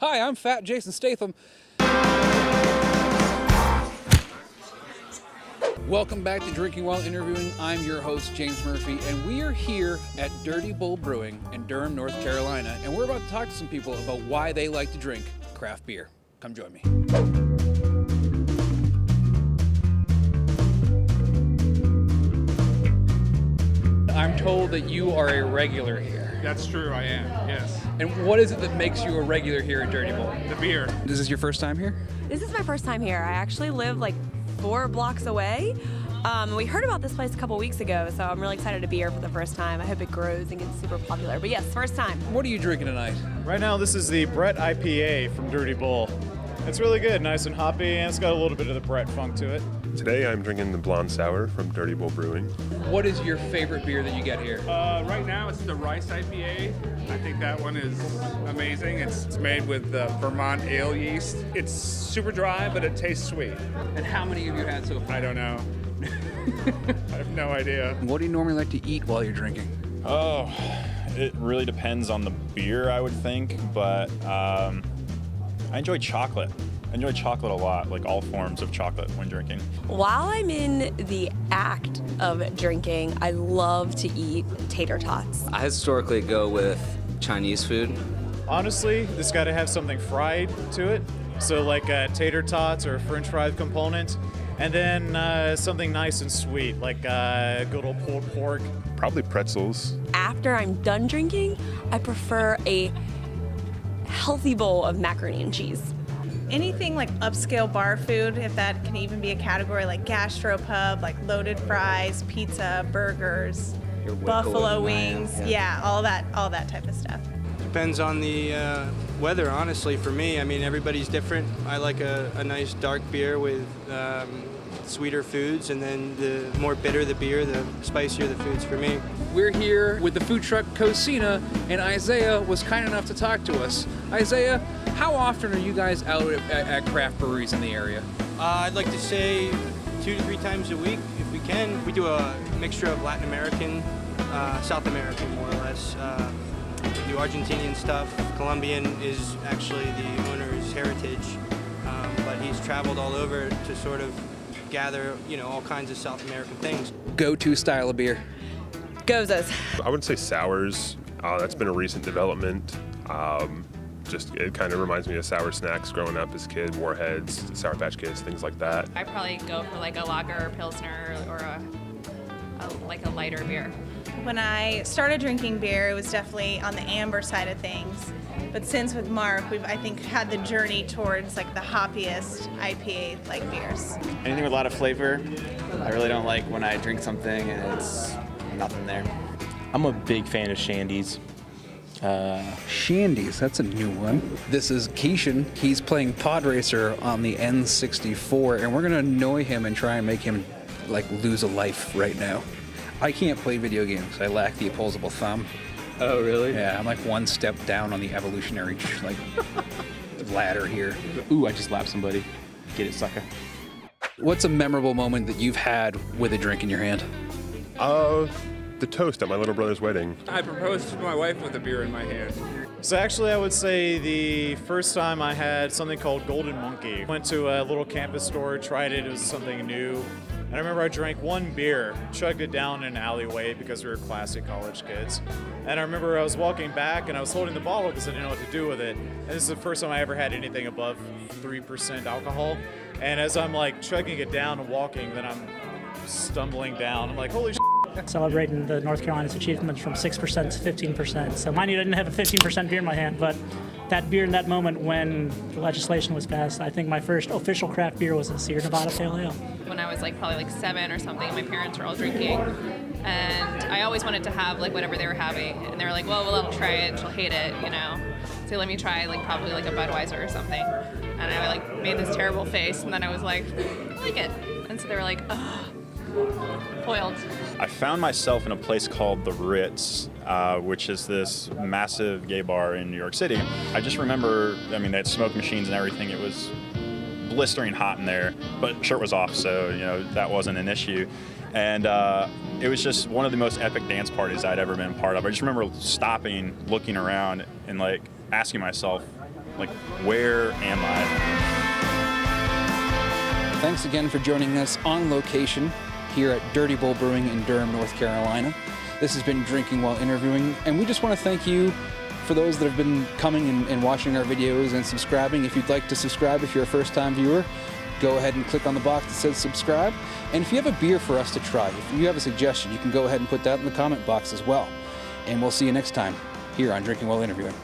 Hi, I'm Fat Jason Statham. Welcome back to Drinking While Interviewing. I'm your host, James Murphy, and we are here at Durty Bull Brewing in Durham, North Carolina, and we're about to talk to some people about why they like to drink craft beer. Come join me. I'm told that you are a regular here. That's true, I am, yes. And what is it that makes you a regular here at Durty Bull? The beer. This is your first time here? This is my first time here. I actually live like 4 blocks away. We heard about this place a couple weeks ago, so I'm really excited to be here for the first time. I hope it grows and gets super popular. But yes, first time. What are you drinking tonight? Right now, this is the Brett IPA from Durty Bull. It's really good, nice and hoppy, and it's got a little bit of the Brett funk to it. Today I'm drinking the Blonde Sour from Durty Bull Brewing. What is your favorite beer that you get here? Right now it's the Rice IPA. I think that one is amazing. It's made with Vermont ale yeast. It's super dry, but it tastes sweet. And how many have you had so far? I don't know. I have no idea. What do you normally like to eat while you're drinking? Oh, it really depends on the beer, I would think, but I enjoy chocolate. I enjoy chocolate a lot, like all forms of chocolate when drinking. While I'm in the act of drinking, I love to eat tater tots. I historically go with Chinese food. Honestly, this got to have something fried to it. So like tater tots or a french fries component. And then something nice and sweet, like good old pulled pork. Probably pretzels. After I'm done drinking, I prefer a healthy bowl of macaroni and cheese. Anything like upscale bar food, if that can even be a category, like gastropub, like loaded fries, pizza, burgers, buffalo wings, yeah, all that type of stuff. Depends on the weather, honestly, for me. I mean, everybody's different. I like a nice dark beer with sweeter foods, and then the more bitter the beer, the spicier the foods for me. We're here with the food truck Cocina, and Isaiah was kind enough to talk to us. Isaiah, how often are you guys out at craft breweries in the area? I'd like to say 2 to 3 times a week, if we can. We do a mixture of Latin American, South American, more or less. We do Argentinian stuff. Colombian is actually the owner's heritage, but he's traveled all over to sort of gather, all kinds of South American things. Go-to style of beer? Gozas. I would say sours. That's been a recent development. It kind of reminds me of sour snacks growing up as a kid, Warheads, Sour Patch Kids, things like that. I probably go for like a lager or pilsner or a lighter beer. When I started drinking beer, it was definitely on the amber side of things. But since with Mark, we've, I think, had the journey towards like the hoppiest IPA-like beers. Anything with a lot of flavor. I really don't like when I drink something and it's nothing there. I'm a big fan of Shandies. Shandies, that's a new one. This is Keishan. He's playing Pod Racer on the N64, and we're going to annoy him and try and make him like lose a life right now. I can't play video games. I lack the opposable thumb. Oh, really? Yeah, I'm like one step down on the evolutionary ladder here. Ooh, I just lapped somebody. Get it, sucker. What's a memorable moment that you've had with a drink in your hand? The toast at my little brother's wedding. I proposed to my wife with a beer in my hand. So actually, I would say the first time I had something called Golden Monkey. Went to a little campus store, tried it, it was something new. And I remember I drank one beer, chugged it down in an alleyway because we were classic college kids. And I remember I was walking back and I was holding the bottle because I didn't know what to do with it. And this is the first time I ever had anything above 3% alcohol. And as I'm like chugging it down and walking, then I'm stumbling down. I'm like, holy shit. Celebrating the North Carolina's achievements from 6% to 15%. So mind you, I didn't have a 15% beer in my hand, but that beer in that moment when the legislation was passed, I think my first official craft beer was a Sierra Nevada Pale Ale. When I was probably 7 or something, my parents were all drinking, and I always wanted to have whatever they were having, and they were like, well, let me try it, she'll hate it, So let me try probably a Budweiser or something. And I made this terrible face, and then I was like, I like it. And so they were like, ugh. Foiled. I found myself in a place called the Ritz, which is this massive gay bar in New York City. I just remember, they had smoke machines and everything. It was blistering hot in there, but shirt was off, so that wasn't an issue. And it was just one of the most epic dance parties I'd ever been part of. I just remember stopping, looking around, and asking myself, like, where am I? Thanks again for joining us on location here at Durty Bull Brewing in Durham, North Carolina. This has been Drinking While Interviewing, and we just want to thank you for those that have been coming and watching our videos and subscribing. If you'd like to subscribe, if you're a first-time viewer, go ahead and click on the box that says subscribe. And if you have a beer for us to try, if you have a suggestion, you can go ahead and put that in the comment box as well. And we'll see you next time here on Drinking While Interviewing.